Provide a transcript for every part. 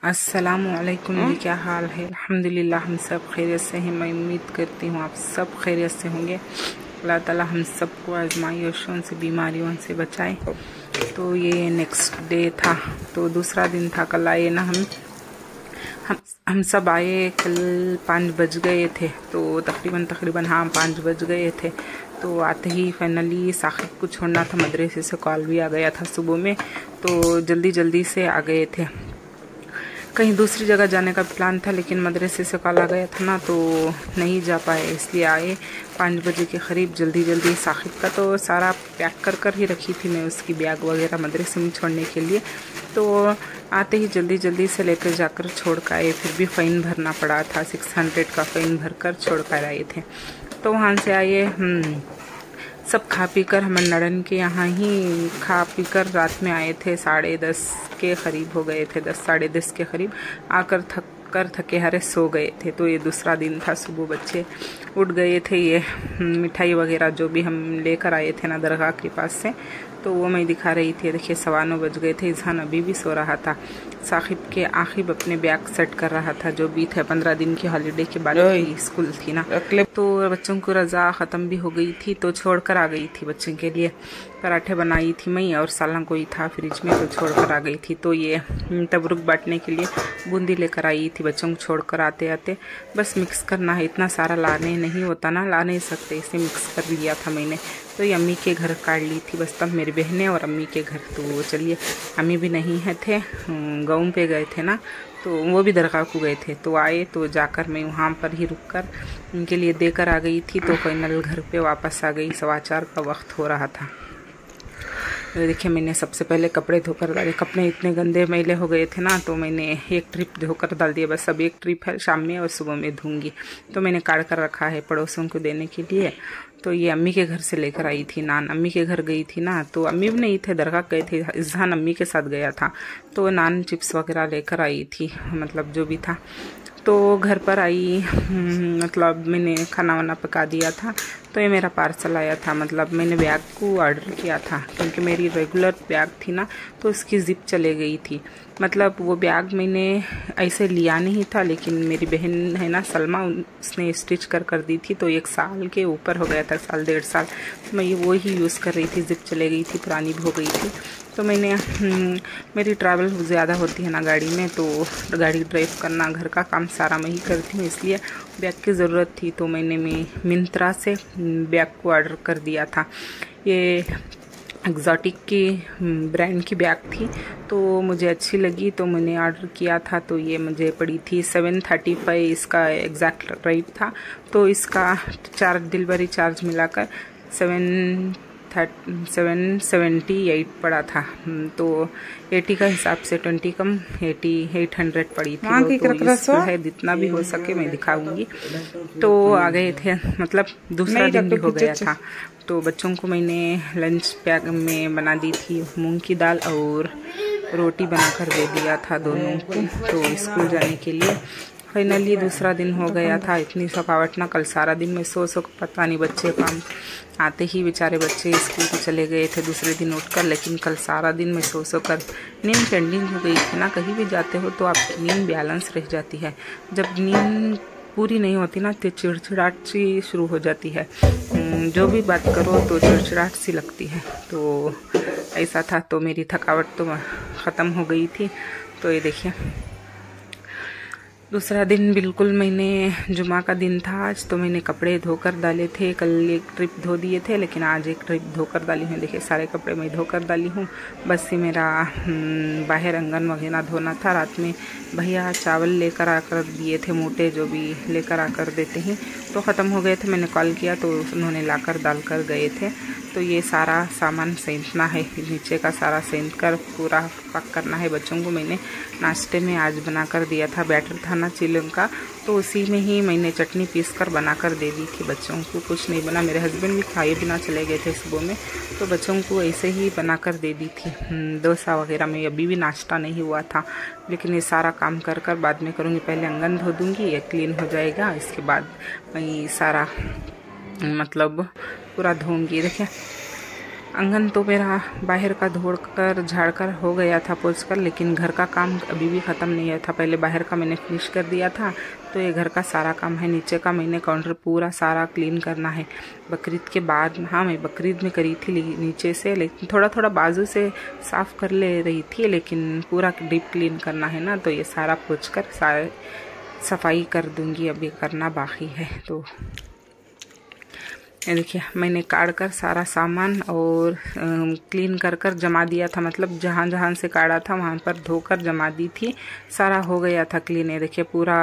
अस्सलामुअलैकुम जी, क्या हाल है। अल्हम्दुलिल्लाह हम सब खैरियत से हैं। मैं उम्मीद करती हूँ आप सब खैरियत से होंगे। अल्लाह ताला हम सबको आजमाइशों से, बीमारियों से बचाए। तो ये नेक्स्ट डे था, तो दूसरा दिन था। कल आए ना हम सब आए कल 5 बज गए थे, तो तकरीबन हाँ 5 बज गए थे। तो आते ही फाइनली साकिब को छोड़ना था, मदरसे से कॉल भी आ गया था सुबह में, तो जल्दी से आ गए थे। कहीं दूसरी जगह जाने का प्लान था, लेकिन मदरसे से कॉल आ गया था ना, तो नहीं जा पाए, इसलिए आए 5 बजे के करीब जल्दी। साकिब का तो सारा पैक कर ही रखी थी मैं, उसकी बैग वगैरह मदरसे में छोड़ने के लिए। तो आते ही जल्दी से लेकर जाकर छोड़ कर आए। फिर भी फ़ाइन भरना पड़ा था, 600 का फ़ाइन भर कर छोड़ कर आए थे। तो वहाँ से आए सब खा पी कर, हम नड़न के यहाँ ही खा पी कर रात में आए थे। 10:30 के करीब हो गए थे, 10 साढ़े 10 के करीब आकर थके हारे सो गए थे। तो ये दूसरा दिन था। सुबह बच्चे उठ गए थे, ये मिठाई वगैरह जो भी हम लेकर आए थे ना दरगाह के पास से, तो वो मैं दिखा रही थी। देखिए 9:15 बज गए थे। इज़हान अभी भी सो रहा था। साकिब के आखिब अपने बैग सेट कर रहा था, जो भी थे 15 दिन की हॉलीडे के बाद की स्कूल थी ना, तो बच्चों को रजा ख़त्म भी हो गई थी, तो छोड़ कर आ गई थी बच्चों के लिए। पराठे बनाई थी मैं, और सालन कोई था फ्रिज में, तो छोड़ कर आ गई थी। तो ये तबरुक बांटने के लिए बूंदी लेकर आई थी। बच्चों को छोड़ कर आते बस मिक्स करना है, इतना सारा लाने नहीं होता ना, ला नहीं सकते, इसे मिक्स कर लिया था मैंने। तो ये अम्मी के घर काट ली थी बस, तब मेरी बहनें और अम्मी के घर। तो चलिए, अम्मी भी नहीं है थे, गाँव पे गए थे ना, तो वो भी दरगाह को गए थे। तो आए तो जाकर मैं वहाँ पर ही रुक कर उनके लिए देकर आ गई थी। तो फाइनल घर पे वापस आ गई। 4:15 का वक्त हो रहा था। तो देखिए मैंने सबसे पहले कपड़े धोकर डाले। कपड़े इतने गंदे मैले हो गए थे ना, तो मैंने एक ट्रिप धोकर डाल दिया। बस अब एक ट्रिप है, शाम में और सुबह में धोऊंगी। तो मैंने काट कर रखा है पड़ोसियों को देने के लिए। तो ये अम्मी के घर से लेकर आई थी नान। अम्मी के घर गई थी ना, तो अम्मी भी नहीं थे, दरगाह गए थे। इज़हान अम्मी के साथ गया था, तो नान चिप्स वगैरह लेकर आई थी, मतलब जो भी था। तो घर पर आई, मतलब मैंने खाना वाना पका दिया था। तो ये मेरा पार्सल आया था, मतलब मैंने बैग को ऑर्डर किया था, क्योंकि मेरी रेगुलर बैग थी ना, तो उसकी जिप चले गई थी। मतलब वो बैग मैंने ऐसे लिया नहीं था, लेकिन मेरी बहन है ना सलमा, उसने स्टिच कर दी थी। तो 1 साल के ऊपर हो गया था, 1.5 साल। तो मैं वो ही यूज़ कर रही थी, जिप चले गई थी, पुरानी भी हो गई थी। तो मैंने मेरी ट्रैवल ज़्यादा होती है ना गाड़ी में, तो गाड़ी ड्राइव करना, घर का काम सारा मैं ही करती हूँ, इसलिए बैग की ज़रूरत थी। तो मैंने मिंत्रा से बैग को ऑर्डर कर दिया था। ये एक्जॉटिक की ब्रांड की बैग थी, तो मुझे अच्छी लगी, तो मैंने ऑर्डर किया था। तो ये मुझे पड़ी थी 735, इसका एग्जैक्ट रेट था। तो इसका डिलीवरी चार्ज मिलाकर 778 पड़ा था। तो 80 का हिसाब से 20 कम 800 पड़ी थी। तो है, जितना भी हो सके मैं दिखाऊंगी। तो आ गए थे, मतलब दूसरा दिन भी हो गया था। तो बच्चों को मैंने लंच पैक में बना दी थी, मूंग की दाल और रोटी बनाकर दे दिया था दोनों को, तो स्कूल जाने के लिए। फाइनली दूसरा दिन हो गया था। इतनी थकावट ना, कल सारा दिन में सो पता नहीं, बच्चे काम आते ही बेचारे बच्चे स्कूल को चले गए थे दूसरे दिन उठकर, लेकिन कल सारा दिन में सो कर नींद पेंडिंग हो गई थी ना। कहीं भी जाते हो तो आपकी नींद बैलेंस रह जाती है, जब नींद पूरी नहीं होती ना, तो चिड़चिड़ाहट सी शुरू हो जाती है। जो भी बात करो तो चिड़चिड़ाहट सी लगती है। तो ऐसा था, तो मेरी थकावट तो ख़त्म हो गई थी। तो ये देखिए दूसरा दिन बिल्कुल, मैंने जुमा का दिन था आज, तो मैंने कपड़े धोकर डाले थे। कल एक ट्रिप धो दिए थे, लेकिन आज एक ट्रिप धोकर डाली हूँ। देखिए सारे कपड़े मैं धोकर डाली हूँ। बस ये मेरा बाहर आंगन वगैरह धोना था। रात में भैया चावल लेकर आकर दिए थे, मोटे जो भी लेकर आकर देते हैं, तो ख़त्म हो गए थे। मैंने कॉल किया तो उन्होंने लाकर डाल कर गए थे। तो ये सारा सामान सेंधना है, नीचे का सारा सेंध कर पूरा पैक करना है। बच्चों को मैंने नाश्ते में आज बना कर दिया था, बैटर था ना चिल्लों का, तो उसी में ही मैंने चटनी पीस कर बना कर दे दी थी बच्चों को। कुछ नहीं बना, मेरे हस्बैंड भी खाए बिना चले गए थे सुबह में, तो बच्चों को ऐसे ही बना कर दे दी थी। डोसा वगैरह में अभी भी नाश्ता नहीं हुआ था, लेकिन ये सारा काम कर बाद में करूँगी। पहले आंगन धो दूँगी, ये क्लीन हो जाएगा, इसके बाद मैं सारा मतलब पूरा धोऊँगी। देखिए आंगन तो मेरा बाहर का धोकर झाड़कर हो गया था पोंछ कर, लेकिन घर का काम अभी भी ख़त्म नहीं हुआ था। पहले बाहर का मैंने फिनिश कर दिया था, तो ये घर का सारा काम है। नीचे का मैंने काउंटर पूरा सारा क्लीन करना है बकरीद के बाद। हाँ, मैं बकरीद में करी थी नीचे से, लेकिन थोड़ा थोड़ा बाजू से साफ़ कर ले रही थी, लेकिन पूरा डीप क्लीन करना है ना, तो ये सारा पोंछ कर सारे सफाई कर दूंगी। अभी करना बाकी है। तो ये देखिए, मैंने काट कर सारा सामान और क्लीन कर कर जमा दिया था, मतलब जहाँ जहाँ से काटा था वहाँ पर धोकर जमा दी थी। सारा हो गया था क्लीन। ये देखिए, पूरा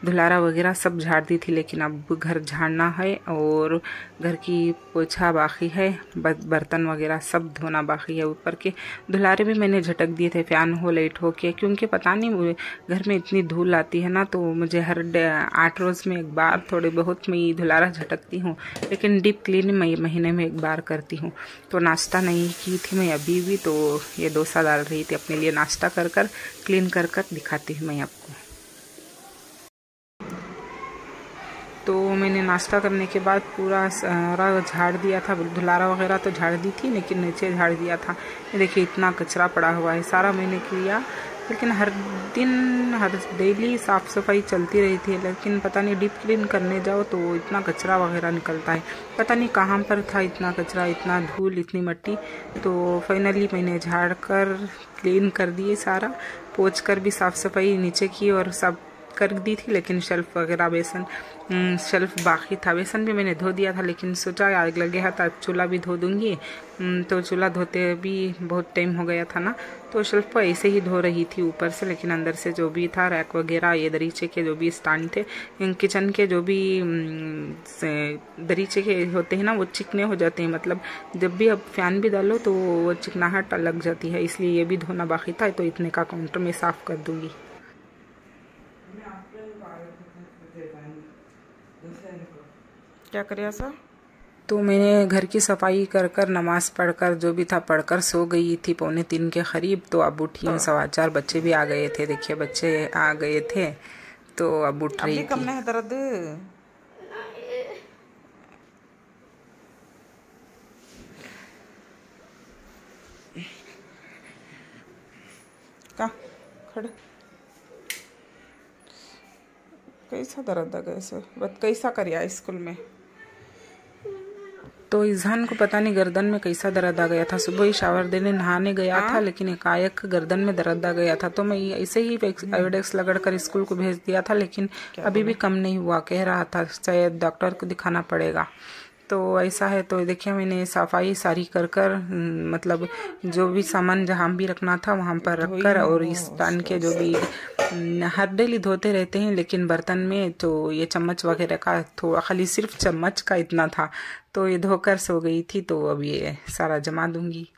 धुलारा वगैरह सब झाड़ दी थी, लेकिन अब घर झाड़ना है और घर की पोछा बाकी है, बर्तन वगैरह सब धोना बाकी है। ऊपर के धुलारे भी मैंने झटक दिए थे, फैन हो लाइट हो के, क्योंकि पता नहीं घर में इतनी धूल आती है ना, तो मुझे हर 8 रोज़ में एक बार थोड़े बहुत मैं धुलारा झटकती हूँ, लेकिन डीप क्लीन मैं महीने में एक बार करती हूँ। तो नाश्ता नहीं की थी मैं अभी भी, तो ये डोसा डाल रही थी अपने लिए। नाश्ता कर कर क्लीन कर कर दिखाती हूँ मैं आपको। तो मैंने नाश्ता करने के बाद पूरा सारा झाड़ दिया था, धुलारा वगैरह तो झाड़ दी थी, लेकिन नीचे झाड़ दिया था। ये देखिए, इतना कचरा पड़ा हुआ है, सारा मैंने किया, लेकिन हर डेली साफ़ सफाई चलती रही थी, लेकिन पता नहीं डीप क्लीन करने जाओ तो इतना कचरा वगैरह निकलता है। पता नहीं कहाँ पर था इतना कचरा, इतना धूल, इतनी मिट्टी। तो फाइनली मैंने झाड़ कर क्लीन कर दिए सारा, पोंछ कर भी साफ़ सफाई नीचे की और सब कर दी थी, लेकिन शेल्फ वगैरह शेल्फ बाकी था। बेसन भी मैंने धो दिया था, लेकिन सोचा आग लगे है तो चूल्हा भी धो दूंगी। तो चूल्हा धोते भी बहुत टाइम हो गया था ना, तो शेल्फ को ऐसे ही धो रही थी ऊपर से, लेकिन अंदर से जो भी था रैक वगैरह, ये दरीचे के जो भी स्टैंड थे, किचन के जो भी दरीचे के होते हैं ना, वो चिकने हो जाते हैं। मतलब जब भी अब फैन भी डालो तो वो चिकनाहट लग जाती है, इसलिए ये भी धोना बाकी था। तो इतने का काउंटर में साफ़ कर दूंगी। क्या करें ऐसा? तो मैंने घर की सफाई कर कर नमाज पढ़कर जो भी था पढ़कर सो गई थी 2:45 के करीब। तो अब उठी हूँ 4:15। बच्चे भी आ गए थे, देखिए बच्चे आ गए थे, तो अब उठ रही थी। कम है दर्द का खड़े कैसा दर्द है, कैसे बट कैसा करिया स्कूल में। तो इजहान को पता नहीं गर्दन में कैसा दर्द आ गया था। सुबह ही शावर देने नहाने गया था, लेकिन एकाएक गर्दन में दर्द आ गया था। तो मैं ऐसे ही आयोडेक्स लगड़कर स्कूल को भेज दिया था, लेकिन अभी भी कम नहीं हुआ। कह रहा था शायद डॉक्टर को दिखाना पड़ेगा। तो ऐसा है। तो देखिए, मैंने सफाई सारी कर कर, मतलब जो भी सामान जहाँ भी रखना था वहाँ पर रखकर, और इस पान के जो भी हर डेली धोते रहते हैं, लेकिन बर्तन में तो ये चम्मच वगैरह का थोड़ा, खाली सिर्फ चम्मच का इतना था, तो ये धोकर सो गई थी। तो अब ये सारा जमा दूंगी।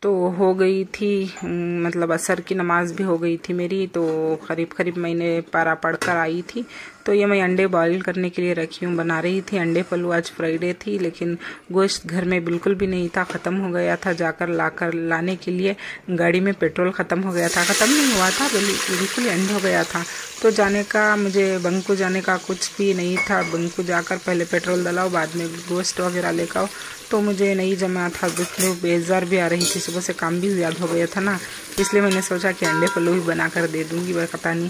तो हो गई थी, मतलब असर की नमाज भी हो गई थी मेरी। तो करीब करीब मैंने पारा पढ़ कर आई थी। तो ये मैं अंडे बॉईल करने के लिए रखी हूँ, बना रही थी अंडे पल्लू। आज फ्राइडे थी, लेकिन गोश्त घर में बिल्कुल भी नहीं था, ख़त्म हो गया था। जाकर लाने के लिए गाड़ी में पेट्रोल ख़त्म हो गया था, ख़त्म नहीं हुआ था, बिल्कुल एंड हो गया था। तो जाने का, मुझे बंकू जाने का कुछ भी नहीं था। बंकू जाकर पहले पेट्रोल डलाओ, बाद में गोश्त वगैरह लेकर आओ, तो मुझे नहीं जमा था। बेजार भी आ रही थी, सुबह से काम भी ज़्यादा हो गया था ना, इसलिए मैंने सोचा कि अंडे पल्लू ही बना कर दे दूँगी। वह पता नहीं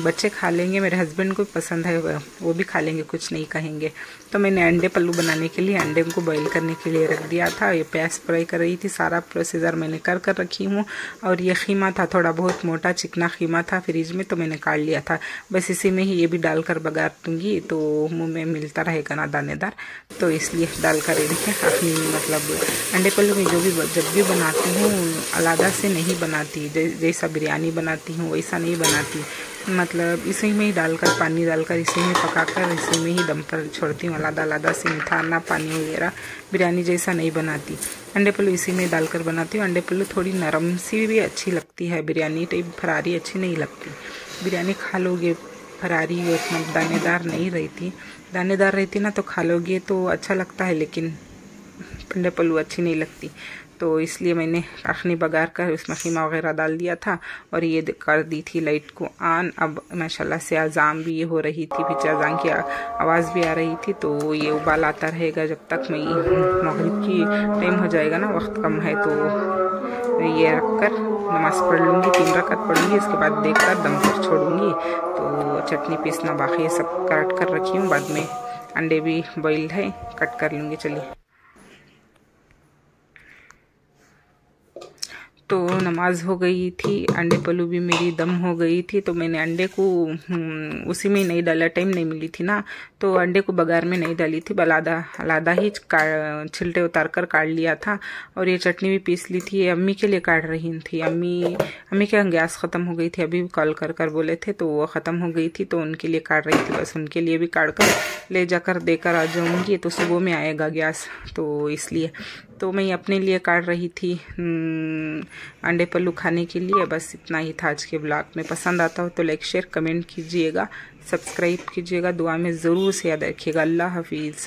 बच्चे खा लेंगे, मेरे हस्बैंड को पसंद है, वो भी खा लेंगे, कुछ नहीं कहेंगे। तो मैंने अंडे पल्लू बनाने के लिए अंडे को बॉईल करने के लिए रख दिया था। ये प्याज फ्राई कर रही थी, सारा प्रोसीजर मैंने कर रखी हूँ। और ये खीमा था, थोड़ा बहुत मोटा चिकना खीमा था फ्रिज में, तो मैंने काट लिया था। बस इसी में ही ये भी डालकर बघार दूँगी, तो मुँह में मिलता रहेगा ना दानेदार, तो इसलिए डालकर इनके अपनी, मतलब अंडे पल्लू में जब भी बनाती हूँ अलग से नहीं बनाती, जैसा बिरयानी बनाती हूँ वैसा नहीं बनाती। मतलब इसी में ही डालकर, पानी डालकर इसी में पकाकर इसी में ही दम पर छोड़ती हूँ। अलग से मीठा ना पानी वगैरह बिरयानी जैसा नहीं बनाती। अंडे पल्लू इसी में डालकर बनाती हूँ। अंडे पल्लू थोड़ी नरम सी भी अच्छी लगती है, बिरयानी टाइप फरारी अच्छी नहीं लगती। बिरयानी खा लोगे फरारी मतलब दानेदार नहीं रहती, दानेदार रहती ना तो खा लोगे तो अच्छा लगता है, लेकिन अंडे पल्लू अच्छी नहीं लगती। तो इसलिए मैंने अखनी बघार कर उसमें खीमा वगैरह डाल दिया था और ये कर दी थी लाइट को ऑन। अब माशाल्लाह से अजाम भी ये हो रही थी, पीछे अजान की आवाज़ भी आ रही थी। तो ये उबाल आता रहेगा जब तक मैं मगरिब की टाइम हो जाएगा ना, वक्त कम है, तो ये रख कर नमाज़ पढ़ लूँगी, 3 रकात पढ़ूँगी, इसके बाद देख कर दम पर छोड़ूँगी। तो चटनी पीसना बाकी है, सब काट कर रखी हूँ, बाद में अंडे भी बॉइल्ड है, कट कर लूँगी। चलिए, तो नमाज हो गई थी, अंडे पल्लू भी मेरी दम हो गई थी। तो मैंने अंडे को उसी में नहीं डाला, टाइम नहीं मिली थी ना, तो अंडे को बघार में नहीं डाली थी, अलादा ही छिलटे उतार कर काट लिया था। और ये चटनी भी पीस ली थी, ये अम्मी के लिए काट रही थी। अम्मी के गैस ख़त्म हो गई थी, अभी भी कॉल कर बोले थे, तो वो ख़त्म हो गई थी, तो उनके लिए काट रही थी। बस उनके लिए भी काट कर ले जाकर देकर आ जाऊँगी, तो सुबह में आएगा गैस, तो इसलिए तो मैं अपने लिए काट रही थी अंडे पल्लू खाने के लिए। बस इतना ही था आज के ब्लॉग में। पसंद आता हो तो लाइक शेयर कमेंट कीजिएगा, सब्सक्राइब कीजिएगा, दुआ में ज़रूर से याद रखिएगा। अल्लाह हाफिज़।